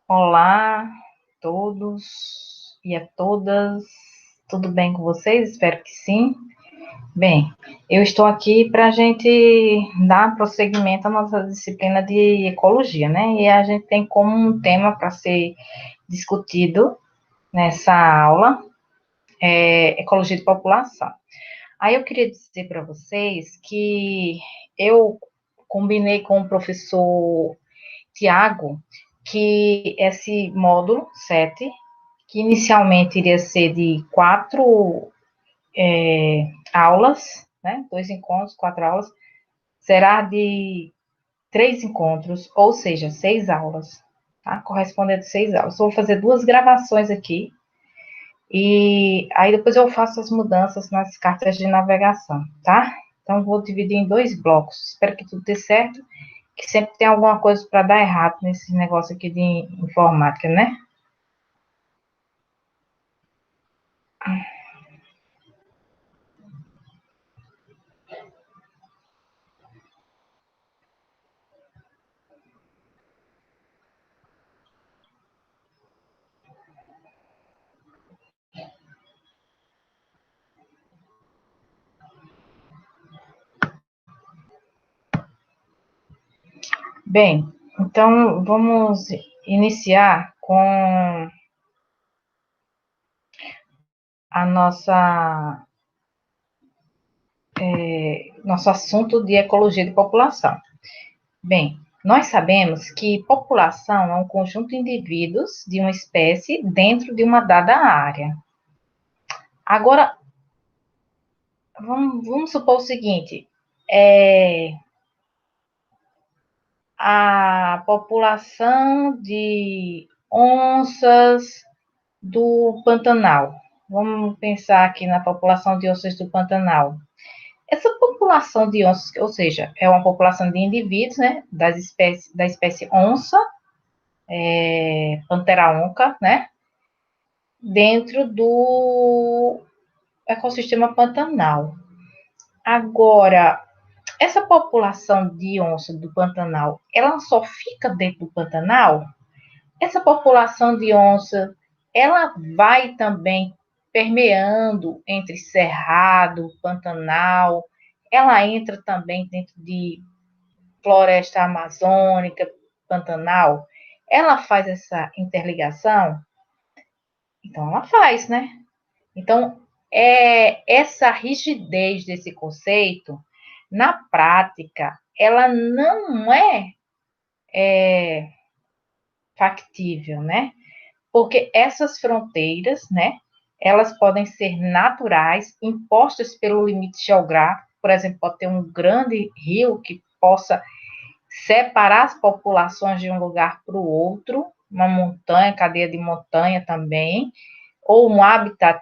Olá a todos e a todas, tudo bem com vocês? Espero que sim. Bem, eu estou aqui para a gente dar prosseguimento à nossa disciplina de ecologia, né? E a gente tem como um tema para ser discutido nessa aula, ecologia de população. Aí eu queria dizer para vocês que eu combinei com o professor Tiago que esse módulo 7, que inicialmente iria ser de 4 aulas, né, 2 encontros, 4 aulas, será de 3 encontros, ou seja, 6 aulas, tá? Correspondendo a 6 aulas. Vou fazer 2 gravações aqui, e aí depois eu faço as mudanças nas cartas de navegação, tá? Então, vou dividir em 2 blocos. Espero que tudo dê certo, que sempre tem alguma coisa para dar errado nesse negócio aqui de informática, né? Bem, então vamos iniciar com a nosso assunto de ecologia de população. Bem, nós sabemos que população é um conjunto de indivíduos de uma espécie dentro de uma dada área. Agora, vamos supor o seguinte: é, a população de onças do Pantanal. Vamos pensar aqui na população de onças do Pantanal. Essa população de onças, ou seja, é uma população de indivíduos, né, da espécie onça, Pantera onca, né, dentro do ecossistema Pantanal. Agora, essa população de onça do Pantanal, ela só fica dentro do Pantanal? Essa população de onça, ela vai também permeando entre Cerrado, Pantanal, ela entra também dentro de floresta amazônica, Pantanal, ela faz essa interligação? Então, ela faz, né? Então, essa rigidez desse conceito, na prática, ela não é factível, né? Porque essas fronteiras, né, elas podem ser naturais, impostas pelo limite geográfico, por exemplo, pode ter um grande rio que possa separar as populações de um lugar para o outro, uma montanha, cadeia de montanha também, ou um habitat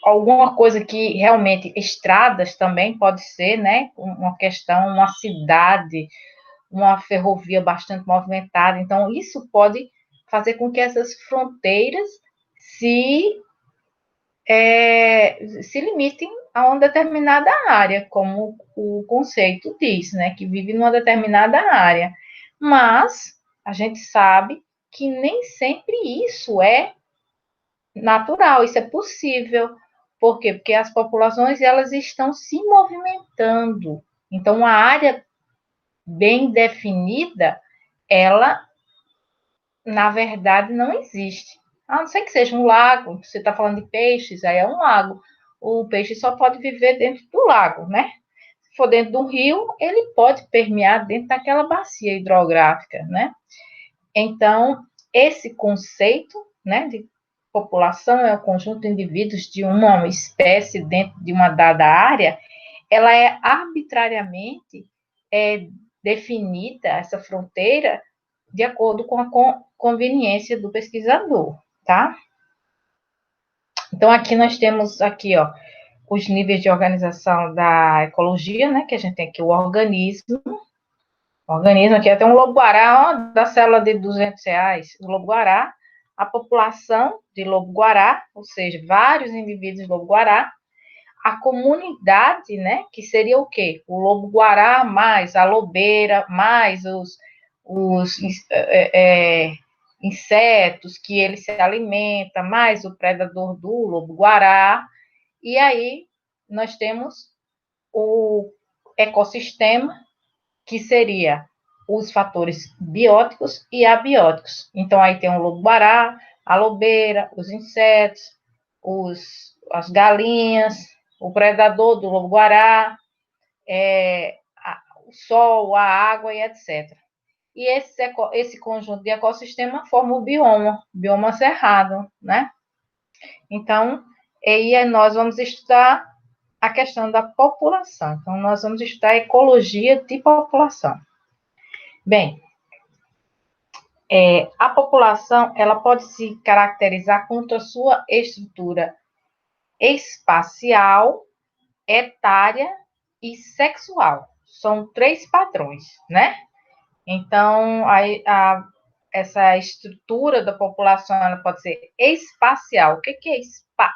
alguma coisa que realmente estradas também pode ser, né? Uma questão, uma cidade, uma ferrovia bastante movimentada. Então, isso pode fazer com que essas fronteiras se, se limitem a uma determinada área, como o conceito diz, né? Que vive numa determinada área. Mas a gente sabe que nem sempre isso é natural, isso é possível. Por quê? Porque as populações elas estão se movimentando. Então, a área bem definida, ela, na verdade, não existe. A não ser que seja um lago, você está falando de peixes, aí é um lago. O peixe só pode viver dentro do lago, né? Se for dentro do rio, ele pode permear dentro daquela bacia hidrográfica, né? Então, esse conceito, né, de população é o conjunto de indivíduos de uma espécie dentro de uma dada área, ela é arbitrariamente é, definida, essa fronteira, de acordo com a conveniência do pesquisador, tá? Então, aqui nós temos aqui, ó, os níveis de organização da ecologia, né, que a gente tem aqui o organismo aqui, até um lobo-guará, ó, da célula de R$ 200, o lobo-guará, a população de lobo-guará, ou seja, vários indivíduos de lobo-guará, a comunidade, né, que seria o quê? O lobo-guará mais a lobeira, mais os insetos que ele se alimenta, mais o predador do lobo-guará, e aí nós temos o ecossistema, que seria os fatores bióticos e abióticos. Então, aí tem o lobo-guará, a lobeira, os insetos, as galinhas, o predador do lobo-guará, o sol, a água e etc. E esse conjunto de ecossistema forma o bioma cerrado, né? Então, aí nós vamos estudar a questão da população. Então, nós vamos estudar a ecologia de população. Bem, a população ela pode se caracterizar quanto à sua estrutura espacial, etária e sexual. São 3 padrões, né? Então, essa estrutura da população ela pode ser espacial. O que é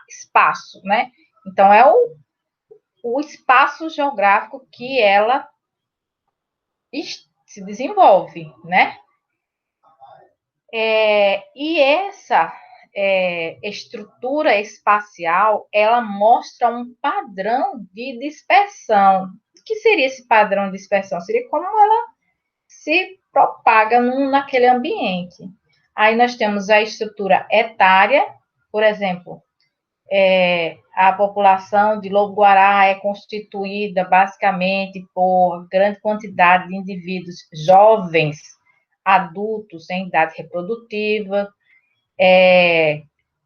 espaço, né? Então, é o espaço geográfico que ela se desenvolve, né? E essa estrutura espacial, ela mostra um padrão de dispersão. O que seria esse padrão de dispersão? Seria como ela se propaga naquele ambiente. Aí nós temos a estrutura etária, por exemplo, a população de lobo-guará é constituída basicamente por grande quantidade de indivíduos jovens, adultos em idade reprodutiva,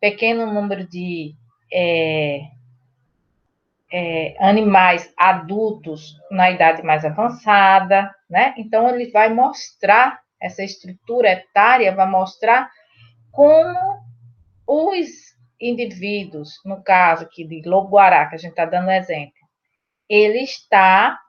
pequeno número de animais adultos na idade mais avançada, né? Então, ele vai mostrar, essa estrutura etária vai mostrar como os indivíduos, no caso aqui de lobo-guará, que a gente está dando exemplo, ele está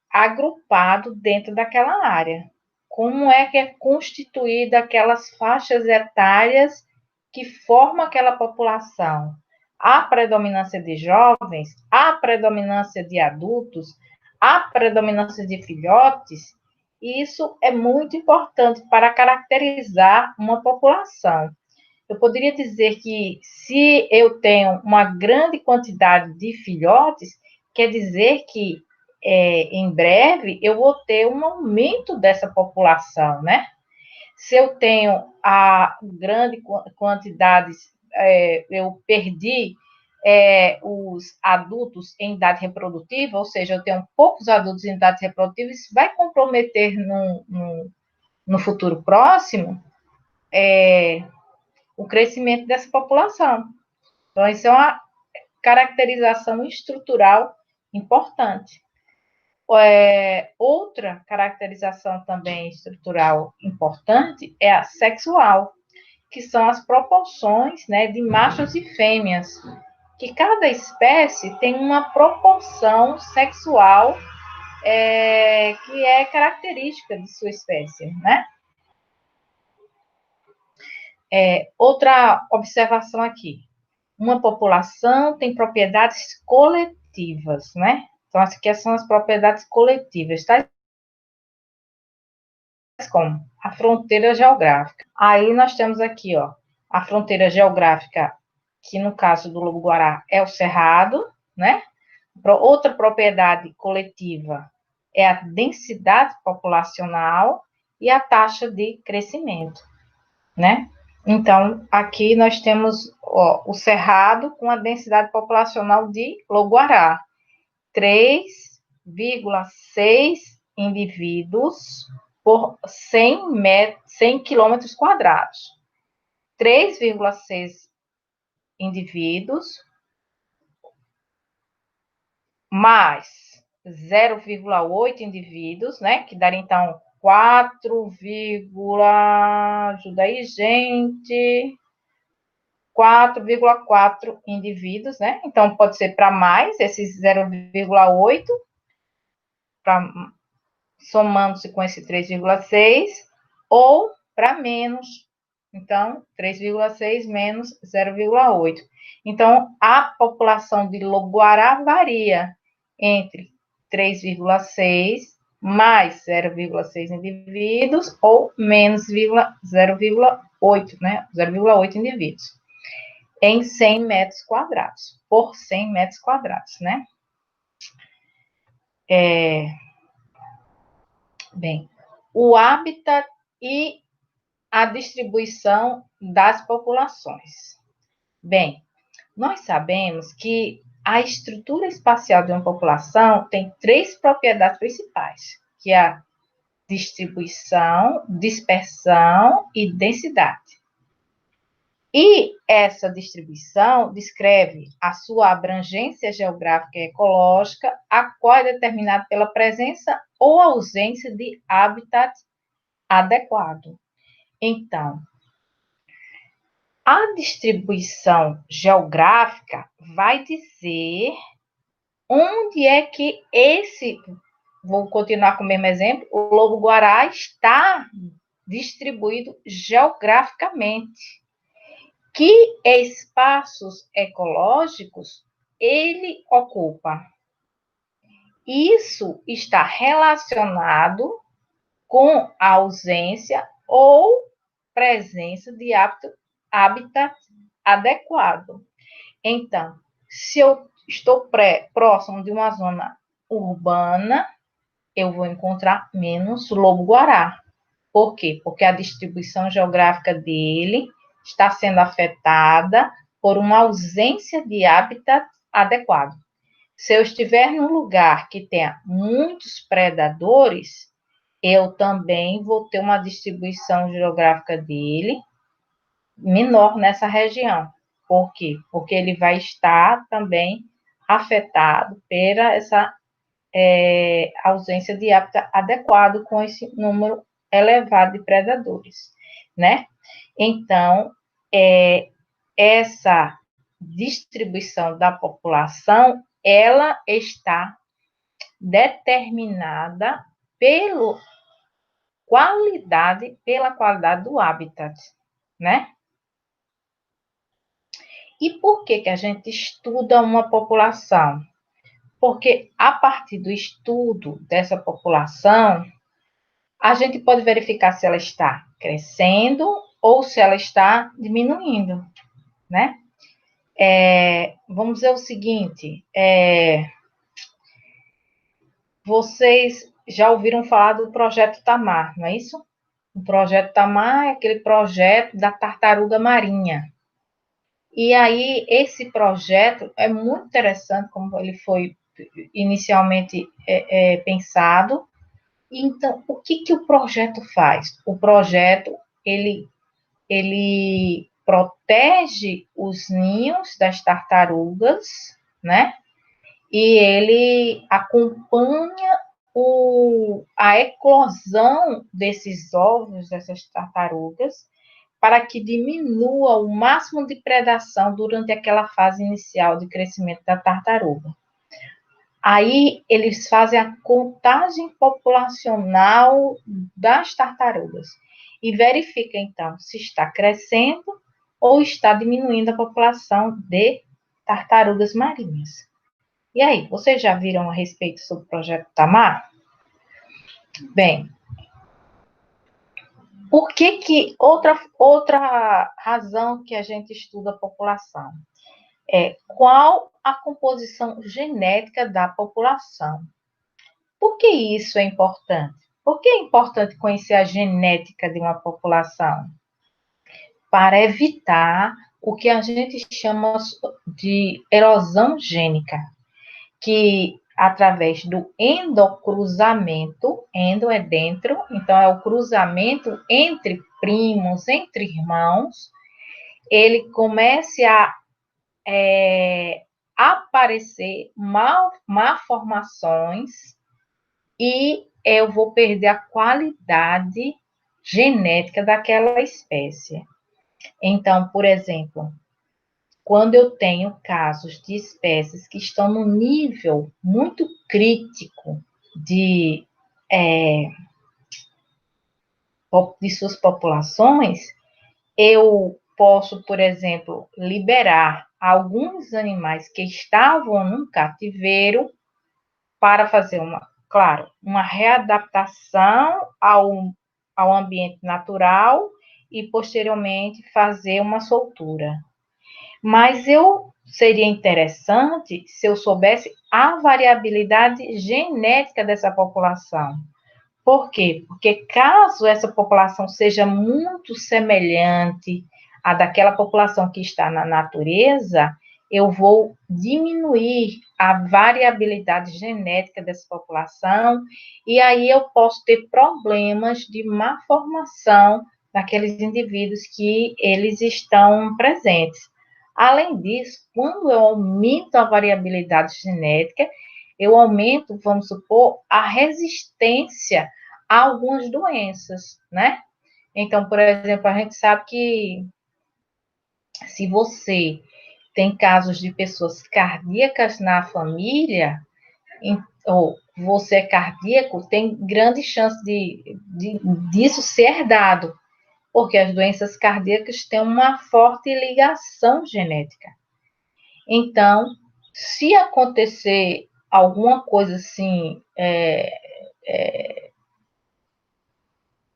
agrupado dentro daquela área. Como é que é constituída aquelas faixas etárias que formam aquela população? Há predominância de jovens, há predominância de adultos, há predominância de filhotes, e isso é muito importante para caracterizar uma população. Eu poderia dizer que se eu tenho uma grande quantidade de filhotes, quer dizer que em breve eu vou ter um aumento dessa população, né? Se eu tenho a grande quantidade, eu perdi os adultos em idade reprodutiva, ou seja, eu tenho poucos adultos em idade reprodutiva, isso vai comprometer no futuro próximo o crescimento dessa população. Então, isso é uma caracterização estrutural importante. Outra caracterização também estrutural importante é a sexual, que são as proporções, né, de machos e fêmeas, que cada espécie tem uma proporção sexual que é característica de sua espécie, né? Outra observação aqui. Uma população tem propriedades coletivas, né? Então, essas aqui são as propriedades coletivas, tais como a fronteira geográfica. Aí nós temos aqui, ó, a fronteira geográfica, que no caso do lobo-guará é o cerrado, né? Outra propriedade coletiva é a densidade populacional e a taxa de crescimento, né? Então, aqui nós temos o cerrado com a densidade populacional de lobo-guará, 3,6 indivíduos por 100 quilômetros quadrados. 3,6 indivíduos mais 0,8 indivíduos, né? Que daria, então, 4, ajuda aí, gente, 4,4 indivíduos, né? Então, pode ser para mais, esses 0,8, somando-se com esse 3,6, ou para menos, Então, 3,6 menos 0,8. Então, a população de lobo-guará varia entre 3,6 mais 0,6 indivíduos ou menos 0,8, né? 0,8 indivíduos em 100 metros quadrados, por 100 metros quadrados, né? Bem, o hábitat e a distribuição das populações. Bem, nós sabemos que a estrutura espacial de uma população tem três propriedades principais, que é a distribuição, dispersão e densidade. E essa distribuição descreve a sua abrangência geográfica e ecológica, a qual é determinada pela presença ou ausência de habitat adequado. Então, a distribuição geográfica vai dizer onde é que vou continuar com o mesmo exemplo, o lobo-guará está distribuído geograficamente. Que espaços ecológicos ele ocupa? Isso está relacionado com a ausência ou presença de habitat adequado. Então, se eu estou próximo de uma zona urbana, eu vou encontrar menos lobo-guará. Por quê? Porque a distribuição geográfica dele está sendo afetada por uma ausência de habitat adequado. Se eu estiver num lugar que tenha muitos predadores, eu também vou ter uma distribuição geográfica dele menor nessa região. Por quê? Porque ele vai estar também afetado pela essa ausência de hábitat adequado com esse número elevado de predadores, né? Então, essa distribuição da população, ela está determinada pela qualidade do habitat, né? E por que a gente estuda uma população? Porque a partir do estudo dessa população, a gente pode verificar se ela está crescendo ou se ela está diminuindo, né? Vamos dizer o seguinte, vocês já ouviram falar do Projeto Tamar, não é isso? O Projeto Tamar é aquele projeto da tartaruga marinha. E aí, esse projeto é muito interessante, como ele foi inicialmente pensado. Então, o que o projeto faz? O projeto, ele protege os ninhos das tartarugas, né? E ele acompanha a eclosão desses ovos, dessas tartarugas, para que diminua o máximo de predação durante aquela fase inicial de crescimento da tartaruga. Aí eles fazem a contagem populacional das tartarugas e verifica então se está crescendo ou está diminuindo a população de tartarugas marinhas. E aí, vocês já viram a respeito sobre o projeto Tamar? Bem, por que outra razão que a gente estuda a população? Qual a composição genética da população? Por que isso é importante? Por que é importante conhecer a genética de uma população? Para evitar o que a gente chama de erosão gênica, que através do endocruzamento, endo é dentro, então é o cruzamento entre primos, entre irmãos, ele comece a aparecer malformações e eu vou perder a qualidade genética daquela espécie. Então, por exemplo, quando eu tenho casos de espécies que estão no nível muito crítico de suas populações, eu posso, por exemplo, liberar alguns animais que estavam num cativeiro para fazer claro, uma readaptação ao ambiente natural e posteriormente fazer uma soltura. Mas seria interessante se eu soubesse a variabilidade genética dessa população. Por quê? Porque caso essa população seja muito semelhante à daquela população que está na natureza, eu vou diminuir a variabilidade genética dessa população e aí eu posso ter problemas de má formação daqueles indivíduos que eles estão presentes. Além disso, quando eu aumento a variabilidade genética, eu aumento, vamos supor, a resistência a algumas doenças, né? Então, por exemplo, a gente sabe que se você tem casos de pessoas cardíacas na família, ou você é cardíaco, tem grande chance disso ser herdado, porque as doenças cardíacas têm uma forte ligação genética. Então, se acontecer alguma coisa assim,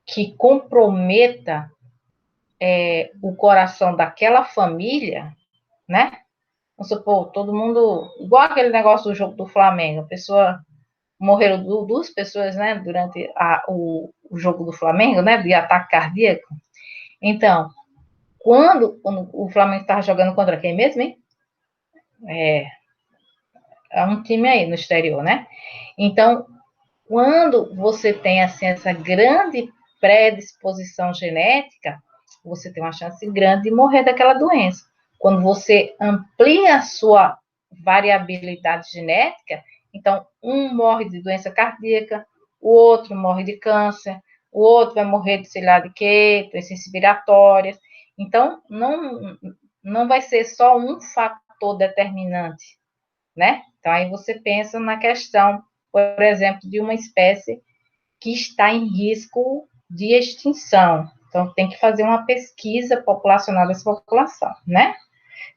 que comprometa o coração daquela família, né? Vamos supor, todo mundo. Igual aquele negócio do jogo do Flamengo, a pessoa. Morreram duas pessoas, né? Durante o jogo do Flamengo, né? De ataque cardíaco. Então, quando o Flamengo estava jogando contra quem mesmo, hein? É um time aí no exterior, né? Então, quando você tem assim essa grande predisposição genética, você tem uma chance grande de morrer daquela doença. Quando você amplia a sua variabilidade genética, então um morre de doença cardíaca, o outro morre de câncer, o outro vai morrer de sei lá de quê, doenças respiratórias. Então, não vai ser só um fator determinante, né? Então, aí você pensa na questão, por exemplo, de uma espécie que está em risco de extinção. Então, tem que fazer uma pesquisa populacional dessa população, né?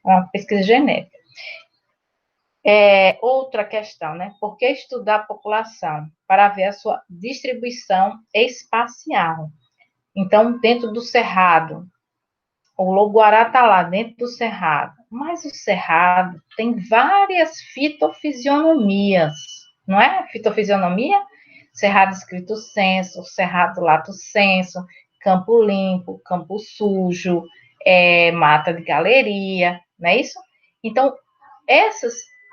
Uma pesquisa genética. Outra questão, né? Por que estudar a população? Para ver a sua distribuição espacial. Então, dentro do cerrado, o lobo-guará está lá dentro do cerrado, mas o cerrado tem várias fitofisionomias, não é? Fitofisionomia? Cerrado escrito senso, cerrado lato senso, campo limpo, campo sujo, mata de galeria, não é isso? Então,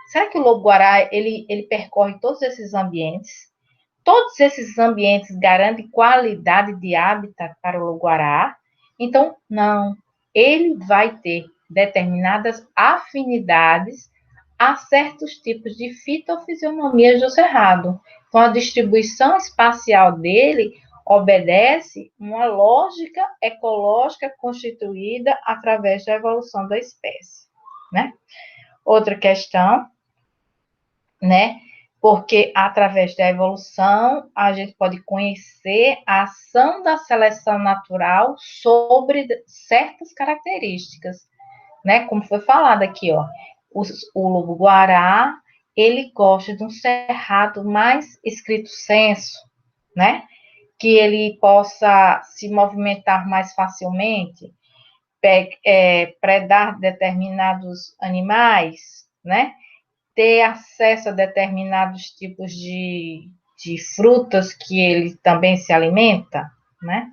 será que o lobo-guará, ele percorre todos esses ambientes? Todos esses ambientes garantem qualidade de hábitat para o lobo-guará? Então, não. Ele vai ter determinadas afinidades a certos tipos de fitofisionomias do cerrado. Então, a distribuição espacial dele obedece uma lógica ecológica constituída através da evolução da espécie, né? Outra questão, né? Porque através da evolução a gente pode conhecer a ação da seleção natural sobre certas características, né? Como foi falado aqui, ó, o lobo-guará, ele gosta de um cerrado mais estrito senso, né? Que ele possa se movimentar mais facilmente, predar determinados animais, né? Ter acesso a determinados tipos de frutas que ele também se alimenta, né?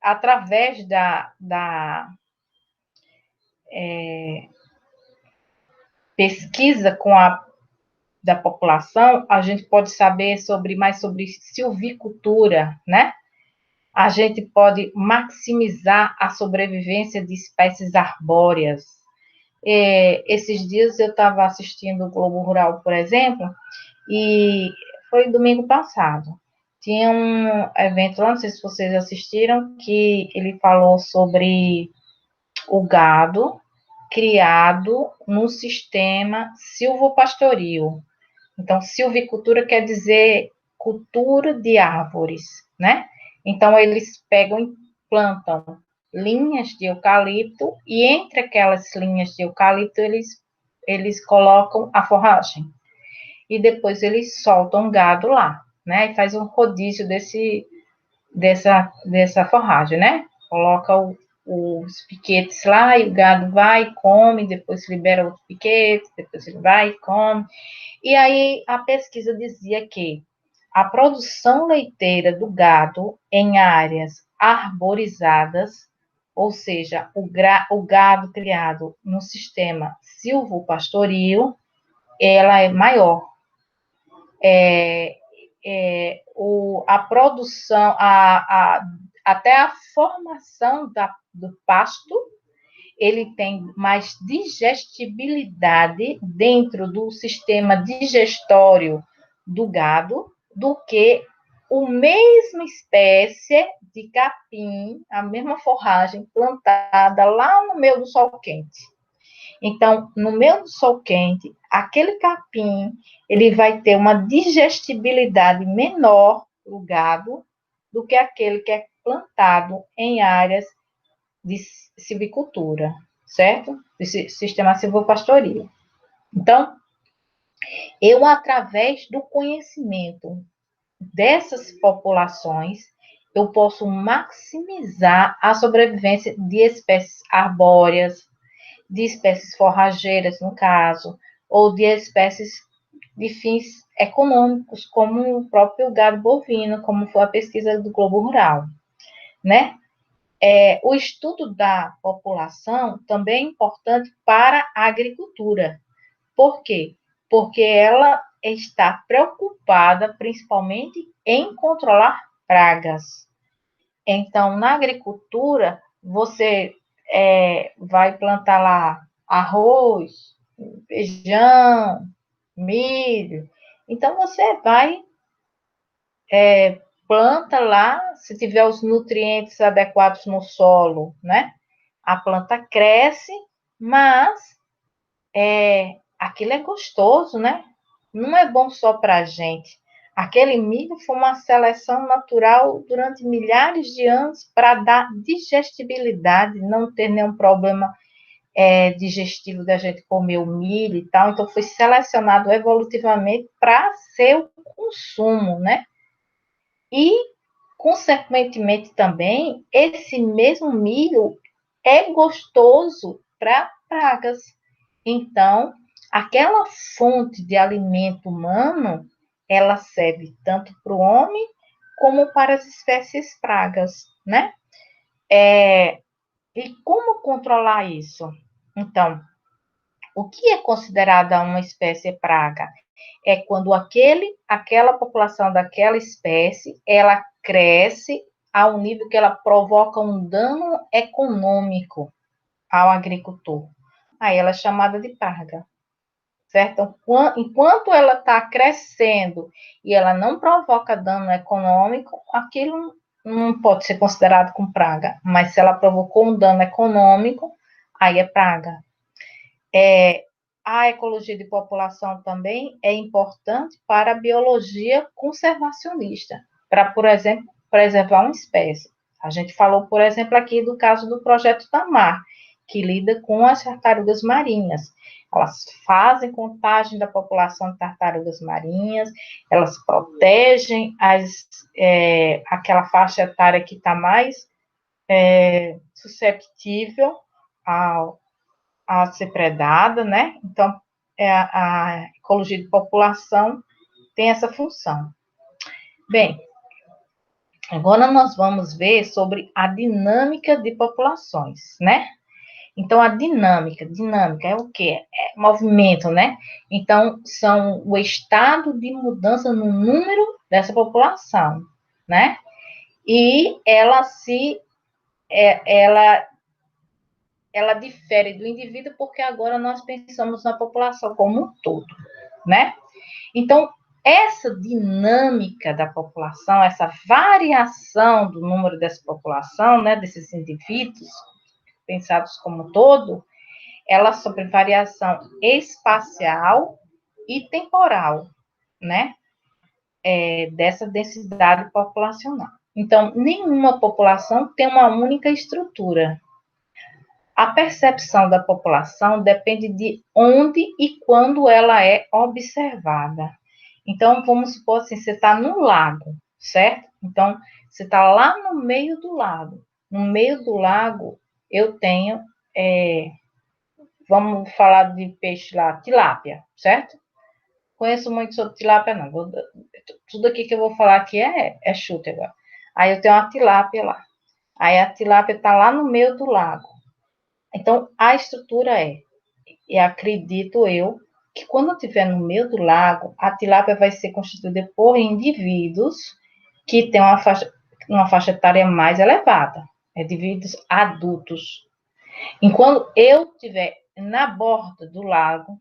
Através da pesquisa da população, a gente pode saber mais sobre silvicultura, né? A gente pode maximizar a sobrevivência de espécies arbóreas. Esses dias eu estava assistindo o Globo Rural, por exemplo, e foi domingo passado. Tinha um evento lá, não sei se vocês assistiram, que ele falou sobre o gado criado no sistema silvopastoril. Então, silvicultura quer dizer cultura de árvores, né? Então, eles pegam plantam linhas de eucalipto e entre aquelas linhas de eucalipto eles colocam a forragem. E depois eles soltam gado lá, né? E faz um rodízio dessa forragem, né? Coloca os piquetes lá e o gado vai e come, depois libera outros piquetes, depois ele vai e come. E aí a pesquisa dizia que a produção leiteira do gado em áreas arborizadas, ou seja, o gado criado no sistema silvopastoril, ela é maior. A produção, até a formação do pasto, ele tem mais digestibilidade dentro do sistema digestório do gado do que a mesma espécie de capim, a mesma forragem plantada lá no meio do sol quente. Então, no meio do sol quente, aquele capim, ele vai ter uma digestibilidade menor do gado do que aquele que é plantado em áreas de silvicultura, certo? De sistema silvopastoril. Então, eu, através do conhecimento dessas populações, eu posso maximizar a sobrevivência de espécies arbóreas, de espécies forrageiras, no caso, ou de espécies de fins econômicos, como o próprio gado bovino, como foi a pesquisa do Globo Rural, né? O estudo da população também é importante para a agricultura. Por quê? Porque ela está preocupada principalmente em controlar pragas. Então, na agricultura, você vai plantar lá arroz, feijão, milho. Então, você vai planta lá, se tiver os nutrientes adequados no solo, né? A planta cresce, mas aquilo é gostoso, né? Não é bom só para a gente. Aquele milho foi uma seleção natural durante milhares de anos para dar digestibilidade, não ter nenhum problema digestivo da gente comer o milho e tal. Então, foi selecionado evolutivamente para ser o consumo, né? E, consequentemente, também, esse mesmo milho é gostoso para pragas. Então, aquela fonte de alimento humano, ela serve tanto para o homem como para as espécies pragas, né? E como controlar isso? Então, o que é considerada uma espécie praga? É quando aquela população daquela espécie, ela cresce ao nível que ela provoca um dano econômico ao agricultor. Aí ela é chamada de praga, certo? Enquanto ela está crescendo e ela não provoca dano econômico, aquilo não pode ser considerado como praga. Mas se ela provocou um dano econômico, aí é praga. A ecologia de população também é importante para a biologia conservacionista, para, por exemplo, preservar uma espécie. A gente falou, por exemplo, aqui do caso do Projeto Tamar, que lida com as tartarugas marinhas. Elas fazem contagem da população de tartarugas marinhas, elas protegem aquela faixa etária que está mais susceptível a ser predada, né? Então, a ecologia de população tem essa função. Bem, agora nós vamos ver sobre a dinâmica de populações, né? Então, a dinâmica é o quê? É movimento, né? Então, são o estado de mudança no número dessa população, né? E ela difere do indivíduo porque agora nós pensamos na população como um todo, né? Então, essa dinâmica da população, essa variação do número dessa população, né, desses indivíduos, pensados como um todo, ela sofre variação espacial e temporal, né, dessa densidade populacional. Então, nenhuma população tem uma única estrutura. A percepção da população depende de onde e quando ela é observada. Então, vamos supor assim, você está no lago, certo? Então, você está lá no meio do lago. No meio do lago, eu tenho, vamos falar de peixe lá, tilápia, certo? Conheço muito sobre tilápia, não. Tudo aqui que eu vou falar aqui é chute agora. Aí eu tenho uma tilápia lá. Aí a tilápia está lá no meio do lago. Então, a estrutura e acredito eu, que quando estiver no meio do lago, a tilápia vai ser constituída por indivíduos que têm uma faixa etária mais elevada, indivíduos adultos. Enquanto eu estiver na borda do lago,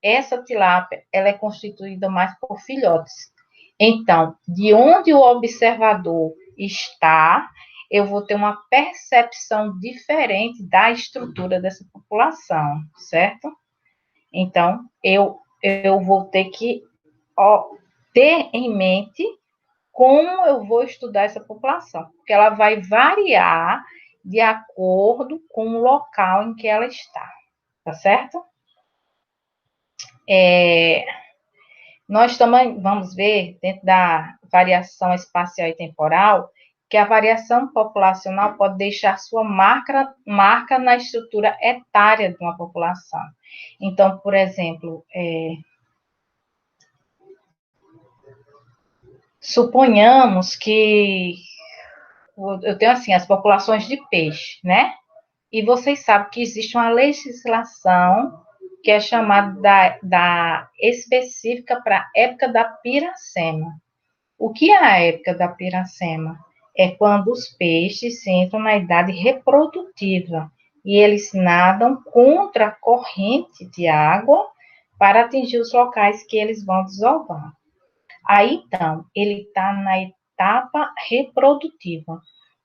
essa tilápia ela é constituída mais por filhotes. Então, de onde o observador está, eu vou ter uma percepção diferente da estrutura dessa população, certo? Então, eu vou ter que ter em mente como eu vou estudar essa população, porque ela vai variar de acordo com o local em que ela está, tá certo? Nós também vamos ver, dentro da variação espacial e temporal, que a variação populacional pode deixar sua marca na estrutura etária de uma população. Então, por exemplo, suponhamos que eu tenho assim as populações de peixe, né? E vocês sabem que existe uma legislação que é chamada da específica para a época da piracema. O que é a época da piracema? É quando os peixes entram na idade reprodutiva e eles nadam contra a corrente de água para atingir os locais que eles vão desovar. Aí, então, ele está na etapa reprodutiva.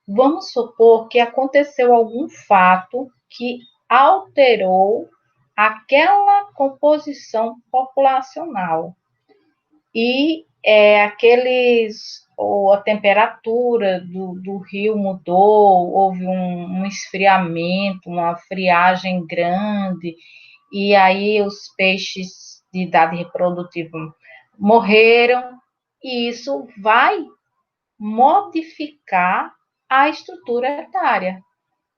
Vamos supor que aconteceu algum fato que alterou aquela composição populacional e ou a temperatura do rio mudou, houve um esfriamento, uma friagem grande, e aí os peixes de idade reprodutiva morreram, e isso vai modificar a estrutura etária.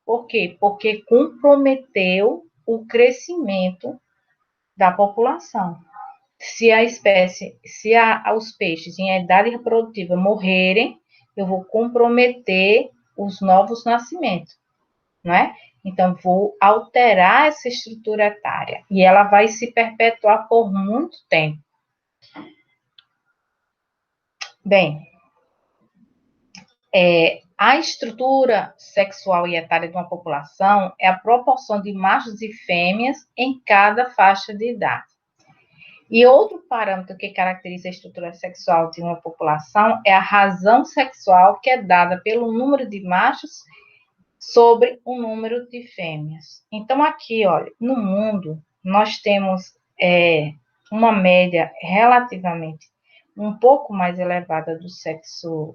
Por quê? Porque comprometeu o crescimento da população. Se os peixes em idade reprodutiva morrerem, eu vou comprometer os novos nascimentos, não é? Então, vou alterar essa estrutura etária e ela vai se perpetuar por muito tempo. Bem, a estrutura sexual e etária de uma população é a proporção de machos e fêmeas em cada faixa de idade. E outro parâmetro que caracteriza a estrutura sexual de uma população é a razão sexual, que é dada pelo número de machos sobre o número de fêmeas. Então, aqui, olha, no mundo, nós temos uma média relativamente um pouco mais elevada do sexo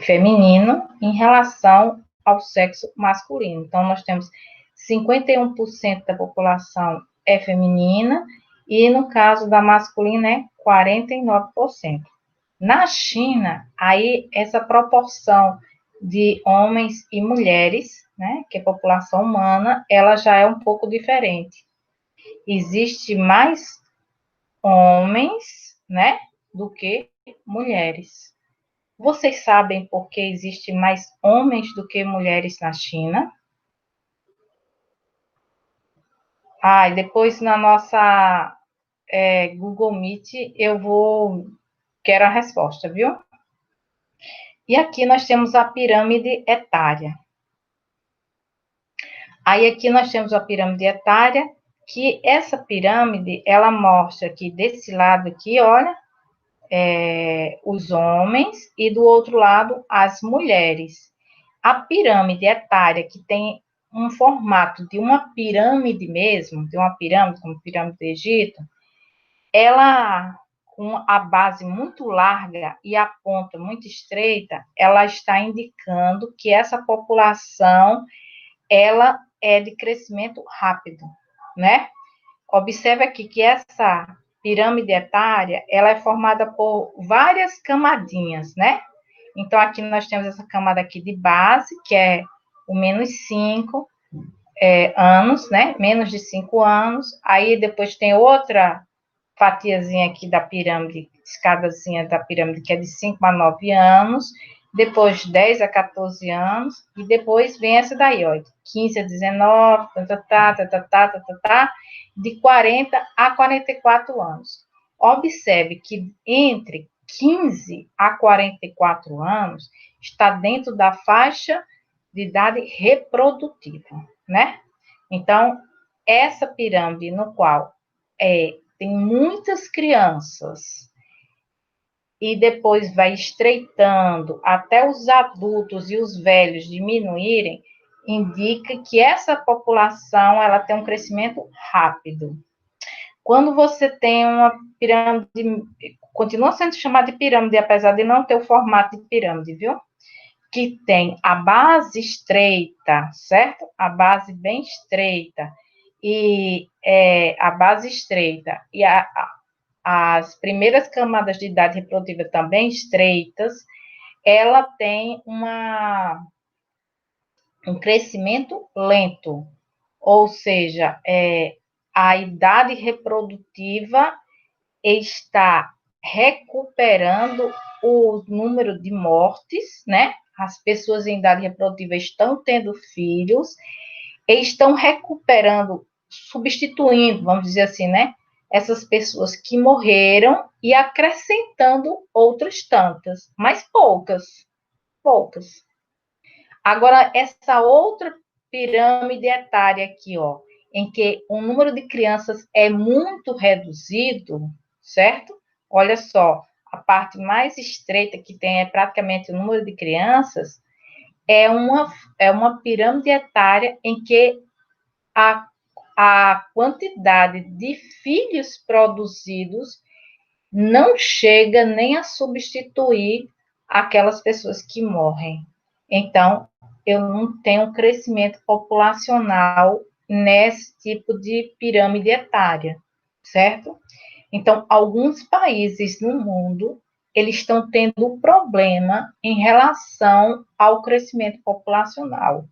feminino em relação ao sexo masculino. Então, nós temos 51% da população é feminina e, no caso da masculina, é 49%. Na China, aí essa proporção de homens e mulheres, né, que é a população humana, ela já é um pouco diferente. Existe mais homens, né, do que mulheres. Vocês sabem por que existe mais homens do que mulheres na China? E depois na nossa Google Meet quero a resposta, viu? E aqui nós temos a pirâmide etária. Aí aqui nós temos a pirâmide etária, que essa pirâmide, ela mostra que desse lado aqui, olha, os homens e do outro lado as mulheres. A pirâmide etária, que tem um formato de uma pirâmide mesmo, de uma pirâmide, como a pirâmide do Egito, ela com a base muito larga e a ponta muito estreita, ela está indicando que essa população, ela é de crescimento rápido, né? Observe aqui que essa pirâmide etária, ela é formada por várias camadinhas, né? Então, aqui nós temos essa camada aqui de base, que é o -5 anos, né? Menos de 5 anos. Aí, depois tem outra fatiazinha aqui da pirâmide, escadazinha da pirâmide, que é de 5 a 9 anos. Depois, 10 a 14 anos. E depois vem essa daí, ó, 15 a 19, de 40 a 44 anos. Observe que entre 15 a 44 anos está dentro da faixa de idade reprodutiva, né? Então, essa pirâmide no qual tem muitas crianças e depois vai estreitando até os adultos e os velhos diminuírem, indica que essa população ela tem um crescimento rápido. Quando você tem uma pirâmide, continua sendo chamada de pirâmide, apesar de não ter o formato de pirâmide, viu? Que tem a base estreita, certo? A base bem estreita, e a base estreita e as primeiras camadas de idade reprodutiva também estreitas, ela tem um crescimento lento, ou seja, a idade reprodutiva está recuperando o número de mortes, né? As pessoas em idade reprodutiva estão tendo filhos, e estão recuperando, substituindo, vamos dizer assim, né? Essas pessoas que morreram e acrescentando outras tantas, mas poucas, poucas. Agora, essa outra pirâmide etária aqui, ó, em que o número de crianças é muito reduzido, certo? Olha só, a parte mais estreita que tem é praticamente o número de crianças, é uma pirâmide etária em que a, a quantidade de filhos produzidos não chega nem a substituir aquelas pessoas que morrem. Então, eu não tenho crescimento populacional nesse tipo de pirâmide etária, certo? Então, alguns países no mundo, eles estão tendo problema em relação ao crescimento populacional,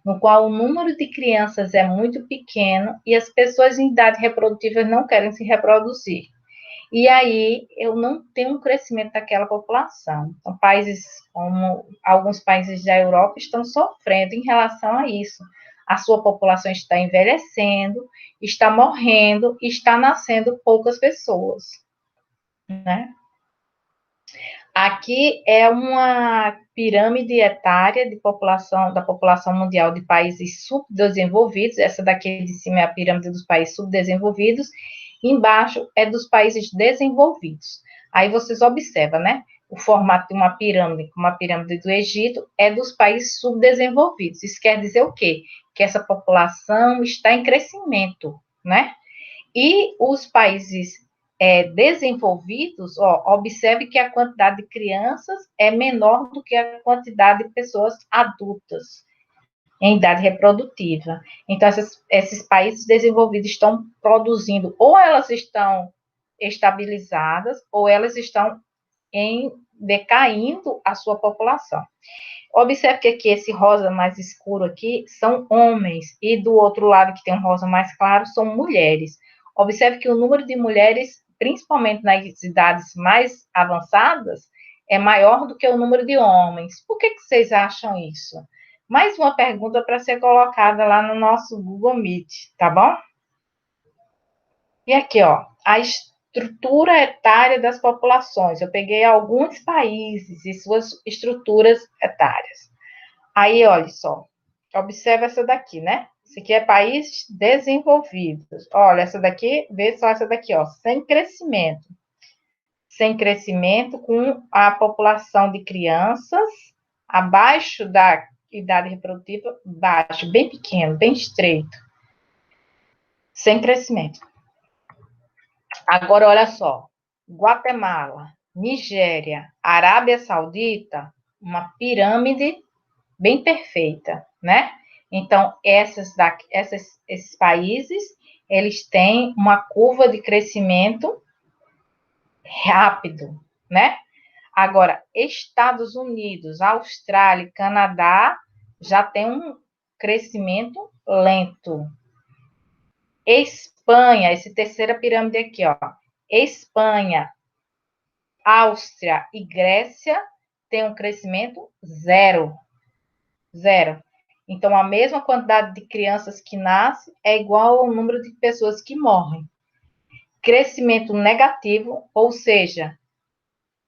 no qual o número de crianças é muito pequeno e as pessoas em idade reprodutiva não querem se reproduzir. E aí eu não tenho um crescimento daquela população. Então, países como alguns países da Europa estão sofrendo em relação a isso. A sua população está envelhecendo, está morrendo, está nascendo poucas pessoas, né? Aqui é uma pirâmide etária de população, da população mundial de países subdesenvolvidos. Essa daqui de cima é a pirâmide dos países subdesenvolvidos, embaixo é dos países desenvolvidos. Aí vocês observam, né? O formato de uma pirâmide, como a pirâmide do Egito, é dos países subdesenvolvidos. Isso quer dizer o quê? Que essa população está em crescimento, né? E os países desenvolvidos, ó, observe que a quantidade de crianças é menor do que a quantidade de pessoas adultas em idade reprodutiva. Então, esses países desenvolvidos estão produzindo, ou elas estão estabilizadas, ou elas estão decaindo a sua população. Observe que aqui esse rosa mais escuro aqui são homens, e do outro lado que tem um rosa mais claro são mulheres. Observe que o número de mulheres, principalmente nas idades mais avançadas, é maior do que o número de homens. Por que vocês acham isso? Mais uma pergunta para ser colocada lá no nosso Google Meet, tá bom? E aqui, ó, a estrutura etária das populações. Eu peguei alguns países e suas estruturas etárias. Aí, olha só, observa essa daqui, né? Isso aqui é países desenvolvidos. Olha, essa daqui, vê só essa daqui, ó, sem crescimento. Sem crescimento, com a população de crianças abaixo da idade reprodutiva, baixo, bem pequeno, bem estreito. Sem crescimento. Agora, olha só, Guatemala, Nigéria, Arábia Saudita, uma pirâmide bem perfeita, né? Então, esses países, eles têm uma curva de crescimento rápido, né? Agora, Estados Unidos, Austrália e Canadá já tem um crescimento lento. Espanha, essa terceira pirâmide aqui, ó. Espanha, Áustria e Grécia têm um crescimento zero. Zero. Então, a mesma quantidade de crianças que nascem é igual ao número de pessoas que morrem. Crescimento negativo, ou seja,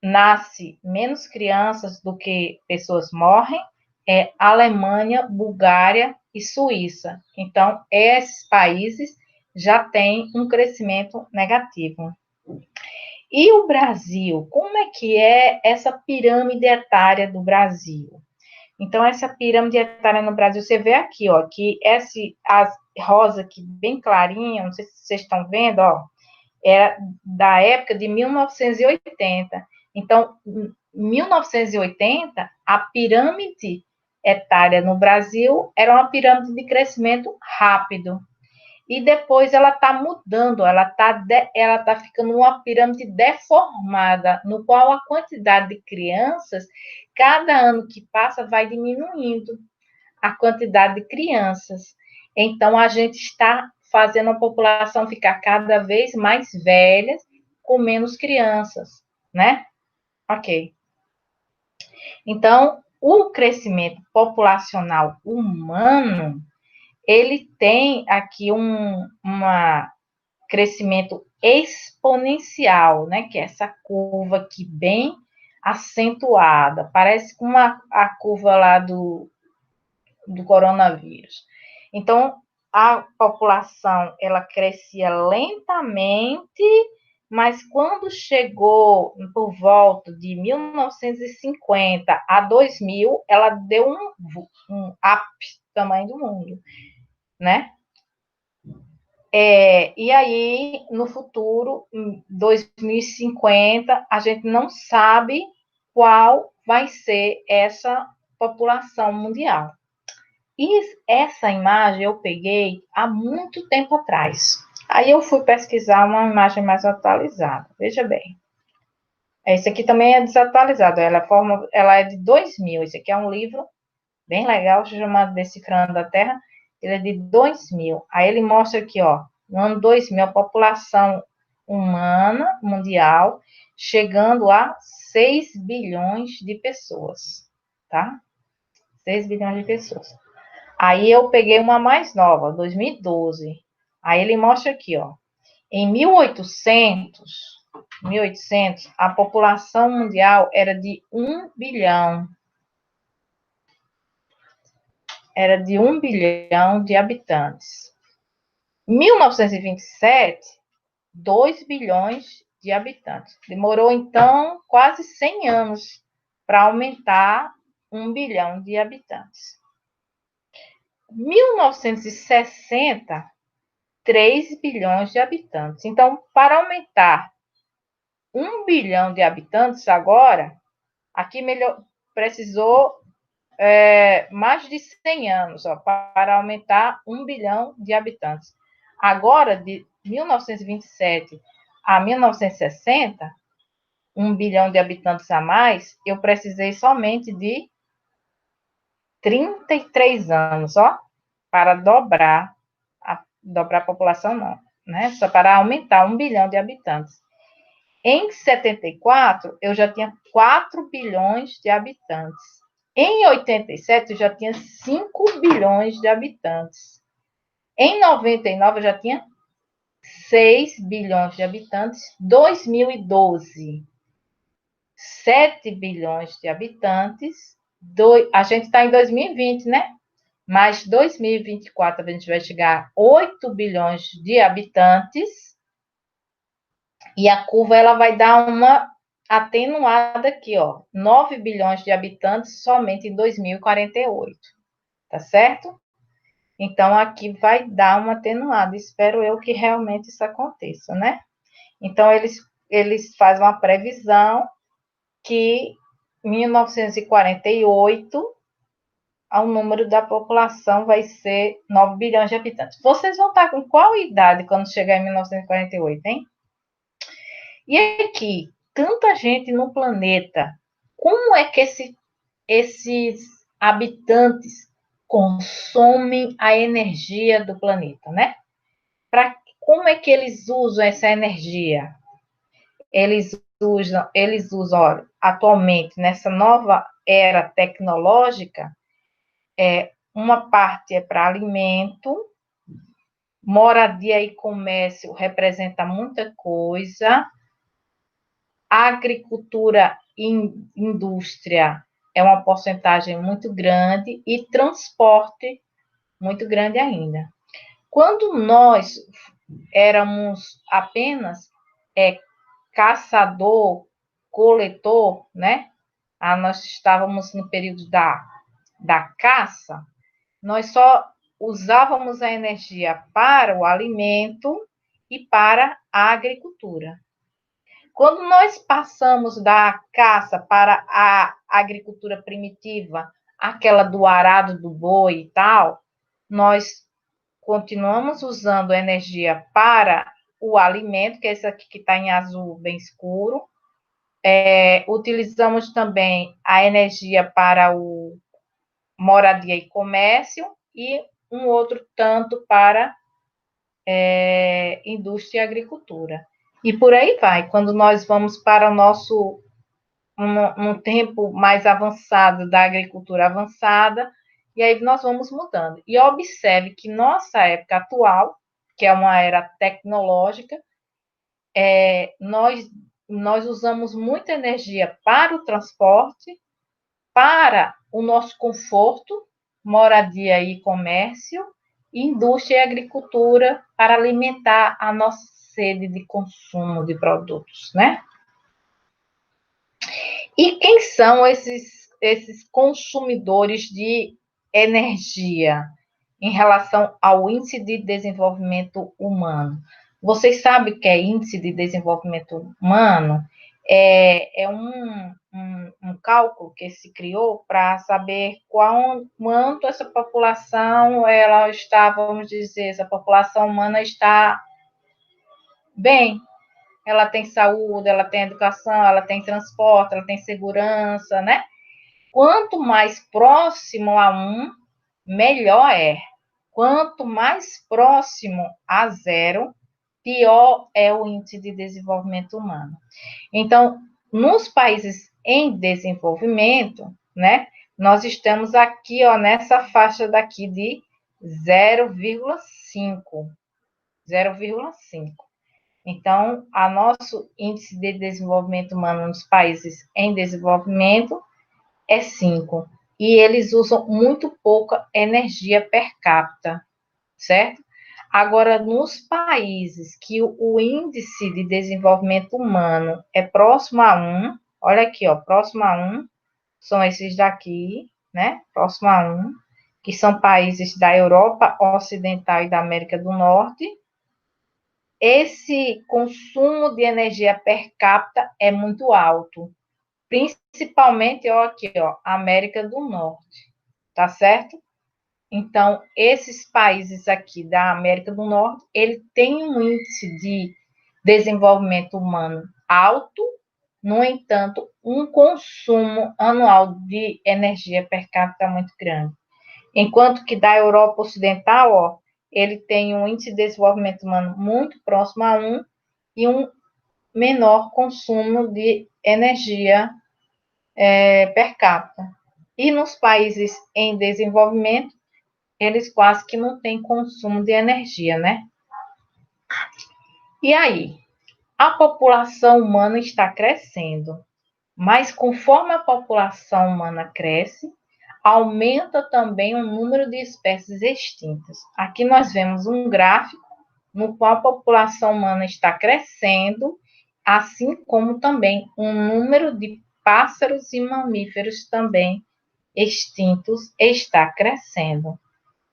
nasce menos crianças do que pessoas morrem, é Alemanha, Bulgária e Suíça. Então, esses países já têm um crescimento negativo. E o Brasil? Como é que é essa pirâmide etária do Brasil? Então, essa pirâmide etária no Brasil, você vê aqui, ó, que a rosa aqui bem clarinha, não sei se vocês estão vendo, ó, é da época de 1980. Então, em 1980, a pirâmide etária no Brasil era uma pirâmide de crescimento rápido. E depois ela está mudando, ela tá ficando uma pirâmide deformada, no qual a quantidade de crianças, cada ano que passa, vai diminuindo a quantidade de crianças. Então, a gente está fazendo a população ficar cada vez mais velha, com menos crianças, né? Ok. Então, o crescimento populacional humano, ele tem aqui um crescimento exponencial, né? Que é essa curva aqui bem acentuada, parece com a curva lá do coronavírus. Então, a população, ela crescia lentamente, mas quando chegou por volta de 1950 a 2000, ela deu um up tamanho do mundo, né? E aí, no futuro, em 2050, a gente não sabe qual vai ser essa população mundial. E essa imagem eu peguei há muito tempo atrás. Aí eu fui pesquisar uma imagem mais atualizada. Veja bem. Esse aqui também é desatualizado. Ela é de 2000. Esse aqui é um livro bem legal, chamado Decifrando a Terra. Ele é de 2000. Aí ele mostra aqui, ó, no ano 2000, a população humana mundial chegando a 6 bilhões de pessoas, tá? 6 bilhões de pessoas. Aí eu peguei uma mais nova, 2012. Aí ele mostra aqui, ó. Em 1800, a população mundial era de 1 bilhão. Era de 1 bilhão de habitantes. Em 1927, 2 bilhões de habitantes. Demorou, então, quase 100 anos para aumentar 1 bilhão de habitantes. 1960, 3 bilhões de habitantes. Então, para aumentar 1 bilhão de habitantes agora, aqui precisou mais de 100 anos, ó, para aumentar 1 bilhão de habitantes. Agora, de 1927 a 1960, 1 bilhão de habitantes a mais, eu precisei somente de 33 anos, ó, para dobrar a população, não, né? Só para aumentar 1 bilhão de habitantes. Em 74, eu já tinha 4 bilhões de habitantes. Em 87, eu já tinha 5 bilhões de habitantes. Em 99, eu já tinha 6 bilhões de habitantes. 2012, 7 bilhões de habitantes. A gente está em 2020, né? Mas 2024 a gente vai chegar a 8 bilhões de habitantes. E a curva ela vai dar uma atenuada aqui, ó. 9 bilhões de habitantes somente em 2048. Tá certo? Então, aqui vai dar uma atenuada. Espero eu que realmente isso aconteça, né? Então, eles fazem uma previsão que em 1948 o número da população vai ser 9 bilhões de habitantes. Vocês vão estar com qual idade quando chegar em 1948, hein? E aqui, tanta gente no planeta, como é que esses habitantes consomem a energia do planeta, né? Como é que eles usam essa energia? Eles usam, olha, atualmente, nessa nova era tecnológica, uma parte é para alimento, moradia e comércio representa muita coisa, agricultura e indústria é uma porcentagem muito grande e transporte muito grande ainda. Quando nós éramos apenas caçador, coletor, né? Nós estávamos no período da caça, nós só usávamos a energia para o alimento e para a agricultura. Quando nós passamos da caça para a agricultura primitiva, aquela do arado do boi e tal, nós continuamos usando energia para o alimento, que é esse aqui que está em azul bem escuro. Utilizamos também a energia para o moradia e comércio e um outro tanto para indústria e agricultura. E por aí vai. Quando nós vamos para o nosso um tempo mais avançado da agricultura avançada, e aí nós vamos mudando. E observe que nossa época atual, que é uma era tecnológica, nós usamos muita energia para o transporte, para o nosso conforto, moradia e comércio, indústria e agricultura para alimentar a nossa sede de consumo de produtos, né? E quem são esses consumidores de energia em relação ao índice de desenvolvimento humano? Vocês sabem o que é índice de desenvolvimento humano? É um cálculo que se criou para saber quanto essa população ela está, vamos dizer, essa população humana está bem, ela tem saúde, ela tem educação, ela tem transporte, ela tem segurança, né? Quanto mais próximo a melhor é. Quanto mais próximo a zero, pior é o índice de desenvolvimento humano. Então, nos países em desenvolvimento, né, nós estamos aqui, ó, nessa faixa daqui de 0,5. 0,5. Então, o nosso índice de desenvolvimento humano nos países em desenvolvimento é 5. E eles usam muito pouca energia per capita, certo? Agora, nos países que o índice de desenvolvimento humano é próximo a 1, olha aqui, ó, próximo a 1, são esses daqui, né? Próximo a 1, que são países da Europa Ocidental e da América do Norte. Esse consumo de energia per capita é muito alto, principalmente, ó, aqui, ó, América do Norte, tá certo? Então, esses países aqui da América do Norte, ele tem um índice de desenvolvimento humano alto, no entanto, um consumo anual de energia per capita muito grande. Enquanto que da Europa Ocidental, ó, ele tem um índice de desenvolvimento humano muito próximo a 1 e um menor consumo de energia per capita. E nos países em desenvolvimento, eles quase que não têm consumo de energia, né? E aí? A população humana está crescendo, mas conforme a população humana cresce, aumenta também o número de espécies extintas. Aqui nós vemos um gráfico no qual a população humana está crescendo, assim como também o número de pássaros e mamíferos também extintos está crescendo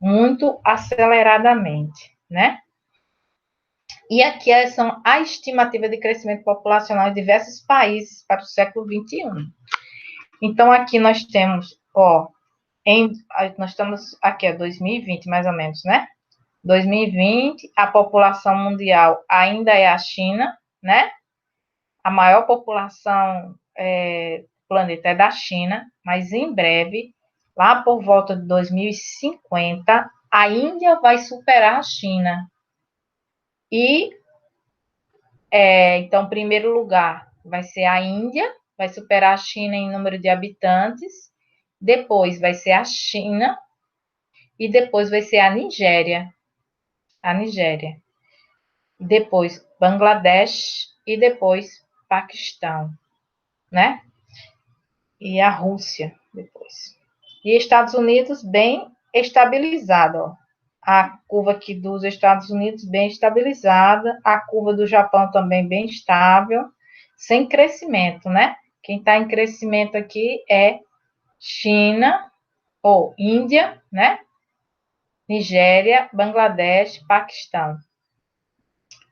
muito aceleradamente, né? E aqui são a estimativa de crescimento populacional em diversos países para o século XXI. Então, aqui nós temos, nós estamos aqui, 2020, mais ou menos, né? 2020, a população mundial ainda é a China, né? A maior população do planeta é da China, mas em breve, lá por volta de 2050, a Índia vai superar a China. E, então, em primeiro lugar, vai ser a Índia, vai superar a China em número de habitantes, depois vai ser a China, e depois vai ser a Nigéria. A Nigéria. Depois Bangladesh e depois Paquistão, né? E a Rússia depois. E Estados Unidos bem estabilizado, ó. A curva aqui dos Estados Unidos bem estabilizada, a curva do Japão também bem estável, sem crescimento, né? Quem está em crescimento aqui é China ou Índia, né? Nigéria, Bangladesh, Paquistão.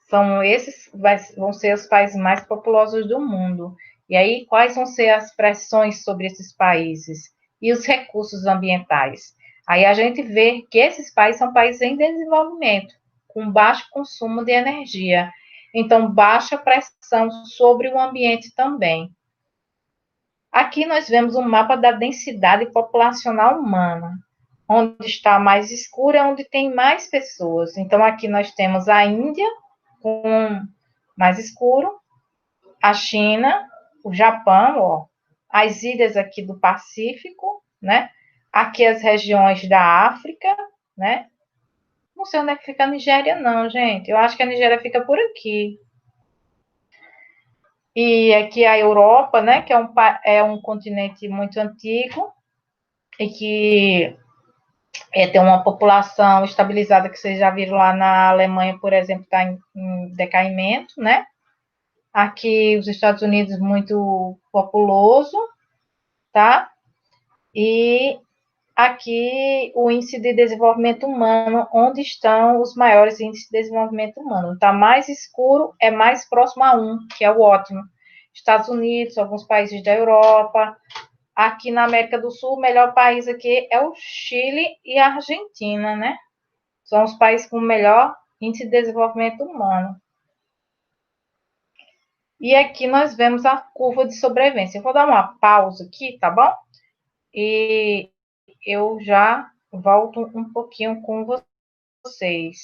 São esses vão ser os países mais populosos do mundo. E aí, quais vão ser as pressões sobre esses países e os recursos ambientais? Aí a gente vê que esses países são países em desenvolvimento, com baixo consumo de energia. Então, baixa pressão sobre o ambiente também. Aqui nós vemos um mapa da densidade populacional humana. Onde está mais escuro é onde tem mais pessoas. Então, aqui nós temos a Índia, com mais escuro, a China, o Japão, ó, as ilhas aqui do Pacífico, né? Aqui as regiões da África, né? Não sei onde é que fica a Nigéria, não, gente. Eu acho que a Nigéria fica por aqui. E aqui a Europa, né? Que é um continente muito antigo e que tem uma população estabilizada, que vocês já viram lá na Alemanha, por exemplo, está em decaimento, né? Aqui os Estados Unidos muito populoso, tá? E aqui o índice de desenvolvimento humano, onde estão os maiores índices de desenvolvimento humano. Está mais escuro, é mais próximo a 1, que é o ótimo. Estados Unidos, alguns países da Europa. Aqui na América do Sul, o melhor país aqui é o Chile e a Argentina, né? São os países com o melhor índice de desenvolvimento humano. E aqui nós vemos a curva de sobrevivência. Eu vou dar uma pausa aqui, tá bom? E eu já volto um pouquinho com vocês.